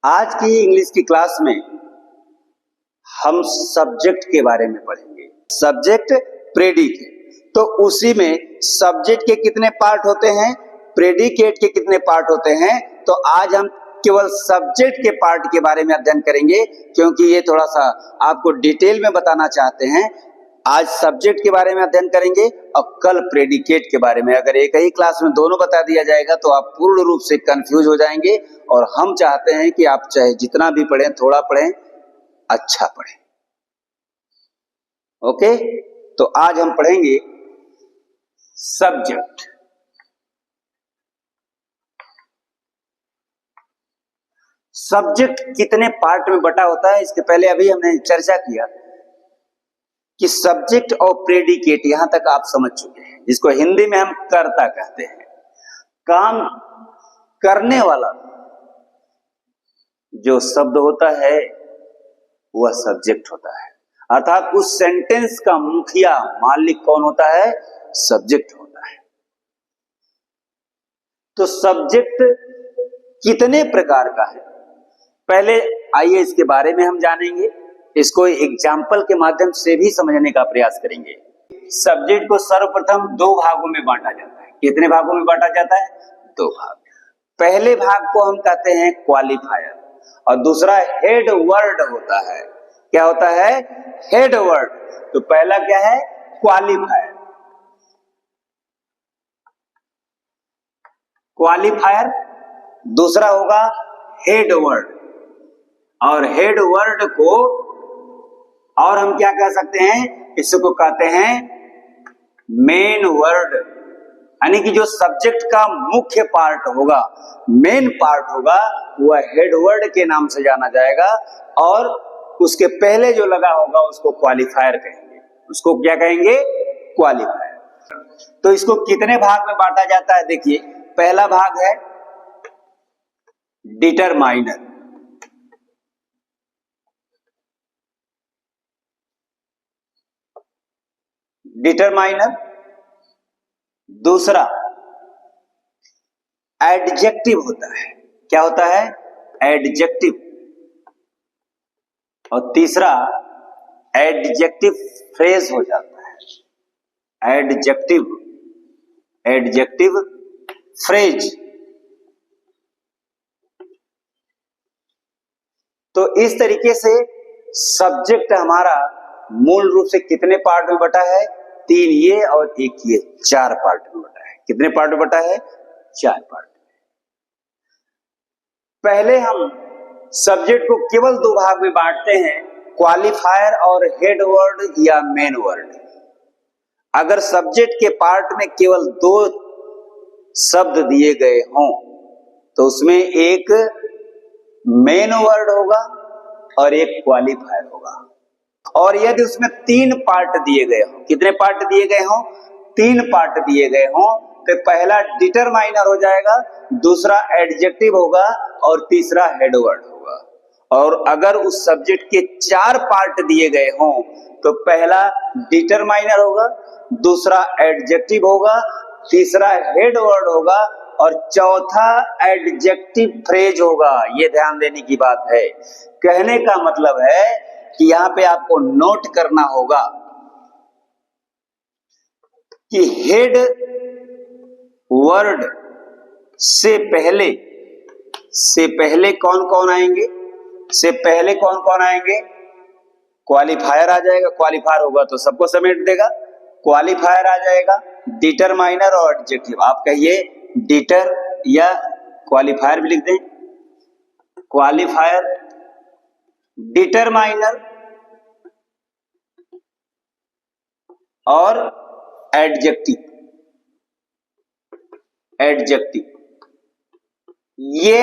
आज की इंग्लिश की क्लास में हम सब्जेक्ट के बारे में पढ़ेंगे। Subject, predicate. तो उसी में सब्जेक्ट के कितने पार्ट होते हैं, प्रेडिकेट के कितने पार्ट होते हैं। तो आज हम केवल सब्जेक्ट के पार्ट के बारे में अध्ययन करेंगे, क्योंकि ये थोड़ा सा आपको डिटेल में बताना चाहते हैं। आज सब्जेक्ट के बारे में अध्ययन करेंगे और कल प्रेडिकेट के बारे में। अगर एक ही क्लास में दोनों बता दिया जाएगा तो आप पूर्ण रूप से कंफ्यूज हो जाएंगे, और हम चाहते हैं कि आप चाहे जितना भी पढ़ें, थोड़ा पढ़ें, अच्छा पढ़ें। ओके, तो आज हम पढ़ेंगे सब्जेक्ट। सब्जेक्ट कितने पार्ट में बटा होता है, इसके पहले अभी हमने चर्चा किया कि सब्जेक्ट और प्रेडिकेट यहां तक आप समझ चुके हैं, जिसको हिंदी में हम कर्ता कहते हैं। काम करने वाला जो शब्द होता है वह सब्जेक्ट होता है, अर्थात उस सेंटेंस का मुखिया, मालिक कौन होता है, सब्जेक्ट होता है। तो सब्जेक्ट कितने प्रकार का है, पहले आइए इसके बारे में हम जानेंगे। इसको एग्जाम्पल के माध्यम से भी समझने का प्रयास करेंगे। सब्जेक्ट को सर्वप्रथम दो भागों में बांटा जाता है। कितने भागों में बांटा जाता है? दो भाग। पहले भाग को हम कहते हैं क्वालिफायर, और दूसरा हेड वर्ड होता है। क्या होता है? Head word. तो पहला क्या है? क्वालिफायर। क्वालिफायर। दूसरा होगा हेड वर्ड, और हेड वर्ड को और हम क्या कह सकते हैं, इसको कहते हैं मेन वर्ड। यानी कि जो सब्जेक्ट का मुख्य पार्ट होगा, मेन पार्ट होगा, वह हेड वर्ड के नाम से जाना जाएगा, और उसके पहले जो लगा होगा उसको क्वालिफायर कहेंगे। उसको क्या कहेंगे? क्वालिफायर। तो इसको कितने भाग में बांटा जाता है? देखिए, पहला भाग है डिटरमाइनर। डिटरमाइनर। दूसरा एडजेक्टिव होता है। क्या होता है? एडजेक्टिव। और तीसरा एडजेक्टिव फ्रेज हो जाता है। Adjective, adjective phrase. तो इस तरीके से सब्जेक्ट हमारा मूल रूप से कितने पार्ट में बटा है? तीन ये और एक ये, चार पार्ट में बटा है। कितने पार्ट में बटा है? चार पार्ट में। पहले हम सब्जेक्ट को केवल दो भाग में बांटते हैं, क्वालिफायर और हेड वर्ड या मेन वर्ड। अगर सब्जेक्ट के पार्ट में केवल दो शब्द दिए गए हों तो उसमें एक मेन वर्ड होगा और एक क्वालिफायर होगा। और यदि उसमें तीन पार्ट दिए गए हों, कितने पार्ट दिए गए हों? तीन पार्ट दिए गए हों, तो पहला डिटरमाइनर हो जाएगा, दूसरा एडजेक्टिव होगा और तीसरा हेड वर्ड होगा। और अगर उस सब्जेक्ट के चार पार्ट दिए गए हों तो पहला डिटरमाइनर होगा, दूसरा एडजेक्टिव होगा, तीसरा हेड वर्ड होगा और चौथा एडजेक्टिव फ्रेज होगा। ये ध्यान देने की बात है। कहने का मतलब है कि यहां पे आपको नोट करना होगा कि हेड वर्ड से पहले कौन कौन आएंगे? से पहले कौन कौन आएंगे? क्वालिफायर आ जाएगा। क्वालिफायर होगा तो सबको समेट देगा। क्वालिफायर आ जाएगा, डिटरमाइनर और एडजेक्टिव। आप कहिए डिटर या क्वालिफायर भी लिख दें। क्वालिफायर, डिटरमाइनर और एडजेक्टिव। एडजेक्टिव ये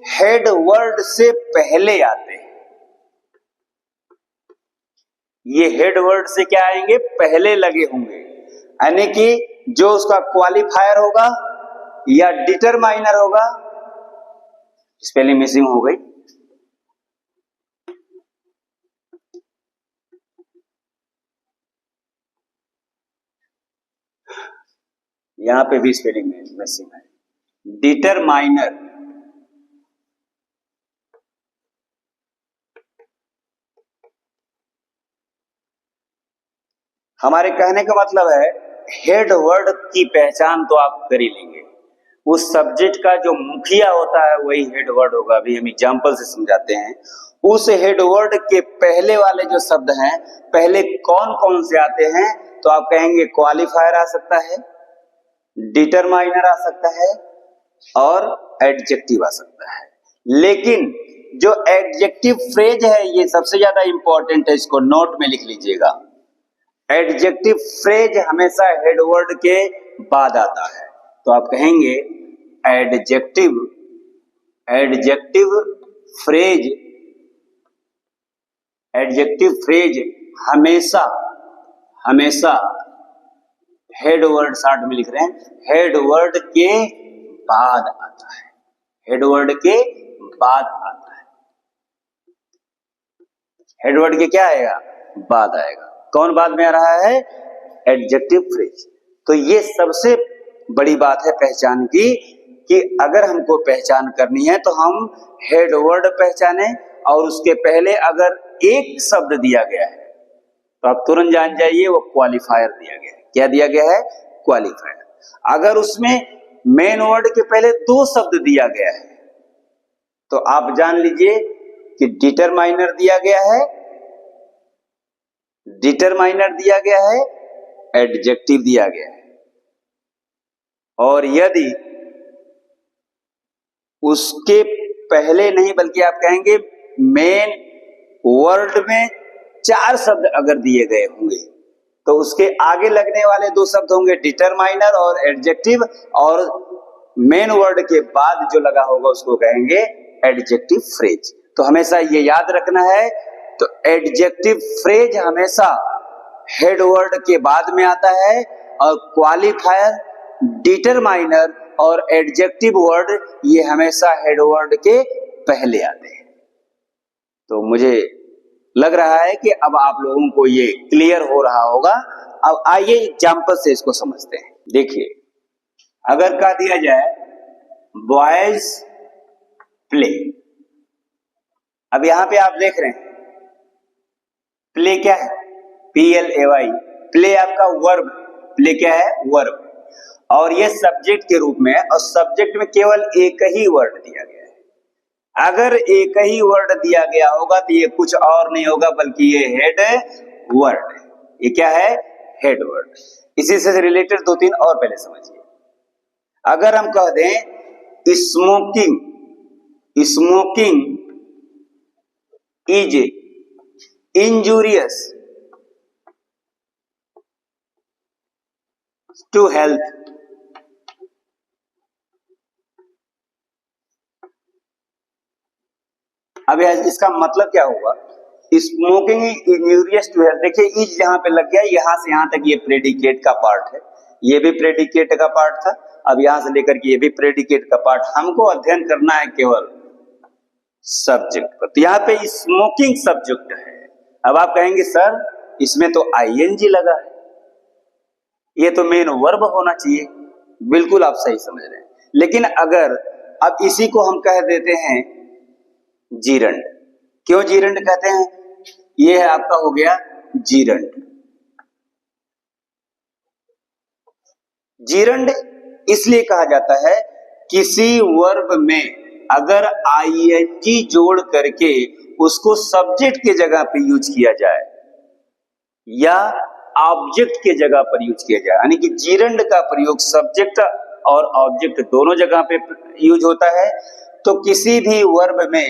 हेड वर्ड से पहले आते हैं। ये हेड वर्ड से क्या आएंगे? पहले लगे होंगे। यानी कि जो उसका क्वालिफायर होगा या डिटरमाइनर होगा, स्पेलिंग मिसिंग हो गई, यहां पे भी स्पेलिंग मिसिंग है। डिटरमाइनर हमारे कहने का मतलब है हेड वर्ड की पहचान तो आप कर ही लेंगे, उस सब्जेक्ट का जो मुखिया होता है वही हेड वर्ड होगा। अभी हम एग्जांपल से समझाते हैं। उस हेड वर्ड के पहले वाले जो शब्द हैं पहले कौन कौन से आते हैं, तो आप कहेंगे क्वालिफायर आ सकता है, डिटरमाइनर आ सकता है और एडजेक्टिव आ सकता है। लेकिन जो एडजेक्टिव फ्रेज है ये सबसे ज्यादा इंपॉर्टेंट है, इसको नोट में लिख लीजिएगा। एडजेक्टिव फ्रेज हमेशा हेड वर्ड के बाद आता है, तो आप कहेंगे एडजेक्टिव फ्रेज हमेशा हेड वर्ड, शॉर्ट में लिख रहे हैं, हेड वर्ड के बाद आता है, हेड वर्ड के बाद आता है। हेड वर्ड के क्या आएगा? बाद आएगा। कौन बाद में आ रहा है? Adjective phrase. तो ये सबसे बड़ी बात है पहचान की, कि अगर हमको पहचान करनी है तो हम हेड वर्ड पहचाने और उसके पहले अगर एक शब्द दिया गया है तो आप तुरंत जान जाइए वो क्वालिफायर दिया गया है। क्या दिया गया है? क्वालिफायर। अगर उसमें मेन वर्ड के पहले दो शब्द दिया गया है तो आप जान लीजिए कि डिटरमाइनर दिया गया है, एडजेक्टिव दिया गया है। और यदि उसके पहले नहीं बल्कि आप कहेंगे मेन वर्ड में 4 शब्द अगर दिए गए होंगे तो उसके आगे लगने वाले 2 शब्द होंगे डिटरमाइनर और एडजेक्टिव, और मेन वर्ड के बाद जो लगा होगा उसको कहेंगे एडजेक्टिव फ्रेज। तो हमेशा ये याद रखना है, तो एडजेक्टिव फ्रेज हमेशा हेड वर्ड के बाद में आता है और क्वालिफायर, डिटरमाइनर और एडजेक्टिव वर्ड ये हमेशा हेड वर्ड के पहले आते हैं। तो मुझे लग रहा है कि अब आप लोगों को ये क्लियर हो रहा होगा। अब आइए एग्जाम्पल से इसको समझते हैं। देखिए, अगर कह दिया जाए बॉयज प्ले, अब यहां पे आप देख रहे हैं प्ले क्या है? PLAY, प्ले आपका वर्ब, प्ले क्या है? वर्ब। और ये सब्जेक्ट के रूप में, और सब्जेक्ट में केवल एक ही वर्ड दिया गया है। अगर एक ही वर्ड दिया गया होगा तो ये कुछ और नहीं होगा बल्कि ये हेड वर्ड। ये क्या है? Head word. इसी से रिलेटेड 2-3 और पहले समझिए। अगर हम कह दें smoking is injurious to health, अब इसका मतलब क्या होगा? Smoking injurious to health. देखिए, इज जहां पे लग गया, यहां से यहां तक ये प्रेडिकेट का पार्ट है, ये भी प्रेडिकेट का पार्ट था, अब यहां से लेकर के ये भी प्रेडिकेट का पार्ट। हमको अध्ययन करना है केवल सब्जेक्ट पर। तो यहाँ पे स्मोकिंग सब्जेक्ट है। अब आप कहेंगे सर इसमें तो ING लगा है, ये तो मेन वर्ब होना चाहिए। बिल्कुल आप सही समझ रहे हैं। लेकिन अगर अब इसी को हम कह देते हैं जीरंड, क्यों जीरंड कहते हैं? ये है आपका हो गया जीरंड। जीरंड इसलिए कहा जाता है किसी वर्ब में अगर ING जोड़ करके उसको सब्जेक्ट के जगह पे यूज किया जाए या ऑब्जेक्ट के जगह पर यूज किया जाए, यानी कि जीरंड का प्रयोग सब्जेक्ट और ऑब्जेक्ट दोनों जगह पे यूज होता है। तो किसी भी वर्ब में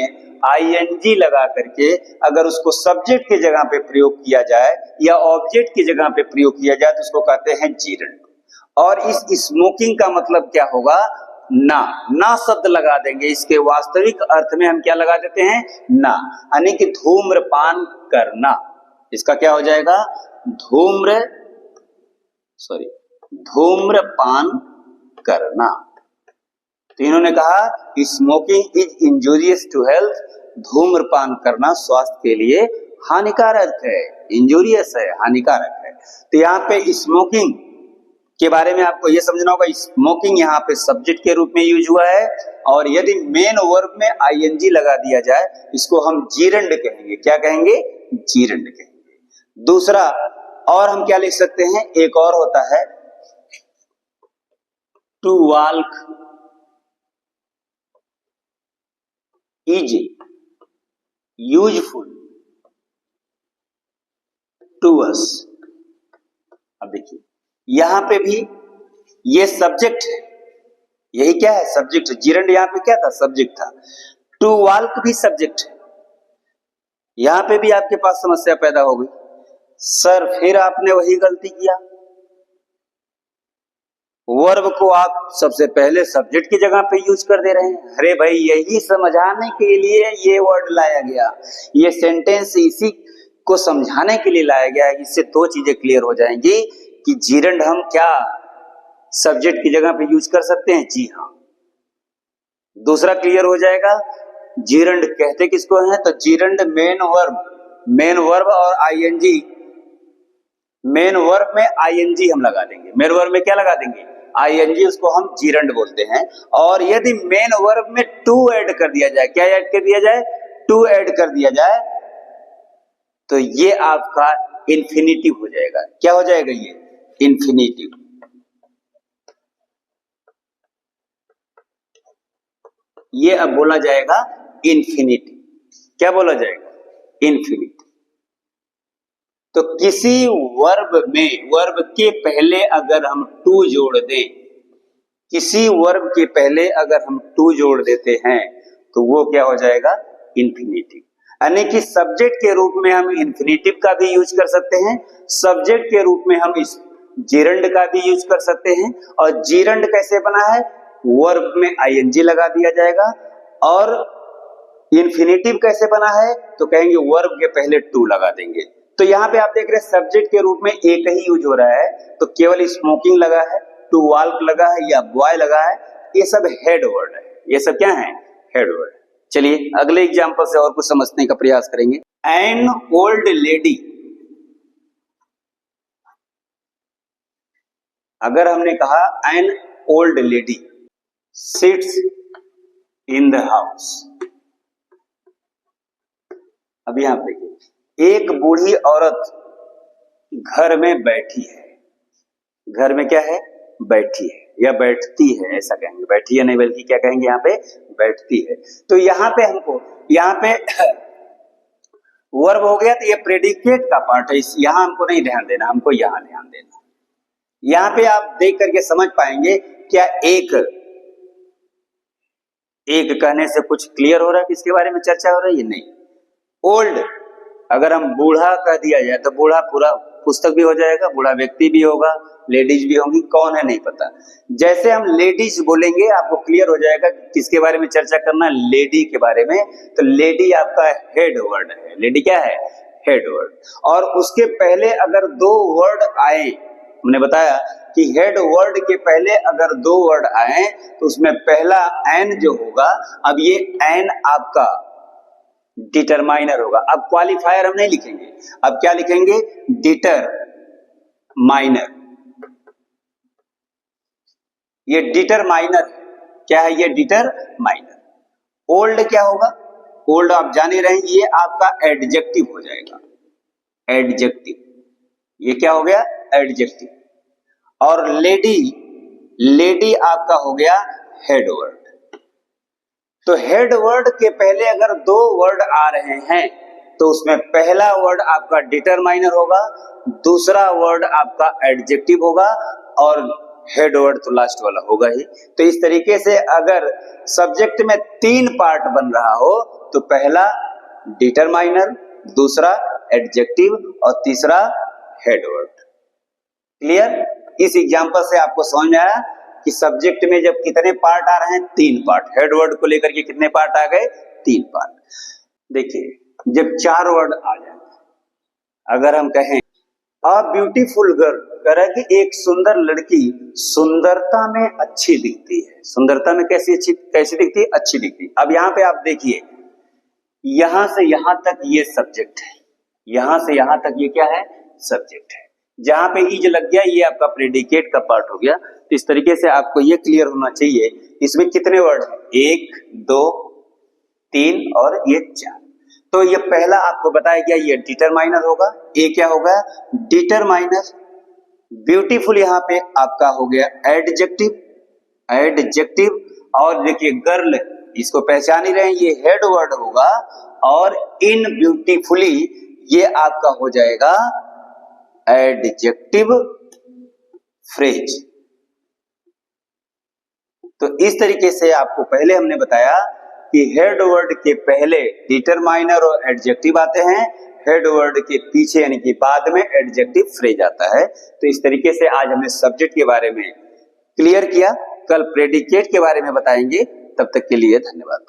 ING लगा करके अगर उसको सब्जेक्ट के जगह पे प्रयोग किया जाए या ऑब्जेक्ट की जगह पे प्रयोग किया जाए तो उसको कहते हैं जीरंड। और इस स्मोकिंग का मतलब क्या होगा? ना शब्द लगा देंगे। इसके वास्तविक अर्थ में हम क्या लगा देते हैं? ना, यानी कि धूम्रपान करना। इसका क्या हो जाएगा? धूम्रपान करना। तो इन्होंने कहा smoking is injurious to health, धूम्रपान करना स्वास्थ्य के लिए हानिकारक है। इंजूरियस है, हानिकारक है। तो यहाँ पे स्मोकिंग के बारे में आपको यह समझना होगा, स्मोकिंग यहाँ पे सब्जेक्ट के रूप में यूज हुआ है, और यदि मेन वर्ब में ING लगा दिया जाए इसको हम जीरंड कहेंगे। क्या कहेंगे? जीरंड कहेंगे। दूसरा, और हम क्या लिख सकते हैं, एक और होता है to walk is useful to us. अब देखिए यहां पे भी ये सब्जेक्ट है, यही क्या है, सब्जेक्ट है। जिरंड यहां पे क्या था, सब्जेक्ट था। टू वॉक भी सब्जेक्ट है। यहां पे भी आपके पास समस्या पैदा हो गई, सर फिर आपने वही गलती किया, वर्ब को आप सबसे पहले सब्जेक्ट की जगह पे यूज कर दे रहे हैं। अरे भाई यही समझाने के लिए ये वर्ड लाया गया, ये सेंटेंस इसी को समझाने के लिए लाया गया है। इससे दो चीजें क्लियर हो जाएंगी कि जिरंड हम क्या सब्जेक्ट की जगह पे यूज कर सकते हैं, जी हाँ। दूसरा क्लियर हो जाएगा, जिरंड कहते किसको है, तो जिरंड मेन वर्ब और आईएनजी, मेन वर्ब में आईएनजी हम लगा देंगे, मेन वर्ब में क्या लगा देंगे, आईएनजी, उसको हम जिरंड बोलते हैं। और यदि मेन वर्ब में टू ऐड कर दिया जाए, क्या ऐड कर दिया जाए, टू ऐड कर दिया जाए, तो ये आपका इंफिनिटिव हो जाएगा। क्या हो जाएगा, ये इंफिनिटिव। ये अब बोला जाएगा इंफिनिटी। क्या बोला जाएगा, इन्फिनिटी। तो किसी वर्ब में, वर्ब के पहले अगर हम टू जोड़ दें, किसी वर्ब के पहले अगर हम टू जोड़ देते हैं तो वो क्या हो जाएगा, इन्फिनिटिव। यानी कि सब्जेक्ट के रूप में हम इन्फिनिटिव का भी यूज कर सकते हैं, सब्जेक्ट के रूप में हम इस जिरंड का भी यूज कर सकते हैं। और जिरंड कैसे बना है, वर्ब में आईएनजी लगा दिया जाएगा। और इन्फिनिटिव कैसे बना है, तो कहेंगे वर्ब के पहले टू लगा देंगे। तो यहाँ पे आप देख रहे हैं सब्जेक्ट के रूप में एक ही यूज हो रहा है, तो केवल स्मोकिंग लगा है, टू वॉक लगा है या बॉय लगा है, ये सब हेड वर्ड है। ये सब क्या है, हेड वर्ड। चलिए अगले एग्जांपल से और कुछ समझने का प्रयास करेंगे। एन ओल्ड लेडी, अगर हमने कहा an old lady sits in the house, अब यहां देखिए, एक बूढ़ी औरत घर में बैठी है, घर में क्या है, बैठी है या बैठती है, ऐसा कहेंगे, बैठी है नहीं बल्कि क्या कहेंगे यहाँ पे, बैठती है। तो यहाँ पे हमको, यहाँ पे वर्ब हो गया, तो ये प्रेडिकेट का पार्ट है, यहाँ हमको नहीं ध्यान देना, हमको यहाँ ध्यान देना। यहाँ पे आप देख करके समझ पाएंगे क्या एक कहने से कुछ क्लियर हो रहा है, किसके बारे में चर्चा हो रही है, नहीं। ओल्ड अगर हम बूढ़ा कह दिया जाए तो बूढ़ा पूरा पुस्तक भी हो जाएगा, बूढ़ा व्यक्ति भी होगा, लेडीज भी होंगी, कौन है नहीं पता। जैसे हम लेडीज बोलेंगे आपको क्लियर हो जाएगा किसके बारे में चर्चा करना, लेडी के बारे में। तो लेडी आपका हेड वर्ड है, लेडी क्या है, हेड वर्ड। और उसके पहले अगर दो वर्ड आए, हमने बताया कि हेड वर्ड के पहले अगर दो वर्ड आए तो उसमें पहला एन जो होगा, अब ये एन आपका डिटरमाइनर होगा। अब क्वालिफायर हम नहीं लिखेंगे, अब क्या लिखेंगे, डिटरमाइनर। ये डिटरमाइनर क्या है, ये डिटरमाइनर। ओल्ड क्या होगा, ओल्ड आप जाने रहे हैं, ये आपका एडजेक्टिव हो जाएगा, एडजेक्टिव। ये क्या हो गया, एडजेक्टिव। और लेडी, लेडी आपका हो गया हेड वर्ड। तो हेड वर्ड के पहले अगर दो वर्ड आ रहे हैं तो उसमें पहला वर्ड आपका डिटरमाइनर होगा, दूसरा वर्ड आपका एडजेक्टिव होगा, और हेड वर्ड तो लास्ट वाला होगा ही। तो इस तरीके से अगर सब्जेक्ट में तीन पार्ट बन रहा हो तो पहला डिटरमाइनर, दूसरा एडजेक्टिव और तीसरा हेड वर्ड। क्लियर, इस एग्जांपल से आपको समझ में आया कि सब्जेक्ट में जब कितने पार्ट आ रहे हैं, तीन पार्ट। हेड वर्ड को लेकर के कितने पार्ट आ गए, तीन पार्ट। देखिए जब चार वर्ड आ जाए, अगर हम कहें अ ब्यूटीफुल गर्ल, कह रहा है कि एक सुंदर लड़की सुंदरता में अच्छी दिखती है, सुंदरता में कैसी दिखती है, अच्छी दिखती है। अब यहाँ पे आप देखिए, यहां से यहां तक ये सब्जेक्ट है, यहां से यहां तक ये क्या है, सब्जेक्ट है। जहां पे इज लग गया ये आपका प्रेडिकेट का पार्ट हो गया। तो इस तरीके से आपको ये क्लियर होना चाहिए इसमें कितने वर्ड हैं, 1 2 3 और ये 4। तो ये पहला आपको बताया गया, ये डिटरमाइनर होगा। ए क्या होगा? डिटरमाइनर। ब्यूटीफुल यहाँ पे आपका हो गया एडजेक्टिव, एडजेक्टिव। और देखिए गर्ल, इसको पहचान ही रहे हैं, ये हेड वर्ड होगा। और इन ब्यूटीफुली ये आपका हो जाएगा एडजेक्टिव फ्रेज। तो इस तरीके से आपको पहले हमने बताया कि हेड वर्ड के पहले डिटरमाइनर और एडजेक्टिव आते हैं, हेड वर्ड के पीछे यानी कि बाद में एडजेक्टिव फ्रेज आता है। तो इस तरीके से आज हमने सब्जेक्ट के बारे में क्लियर किया। कल प्रेडिकेट के बारे में बताएंगे। तब तक के लिए धन्यवाद।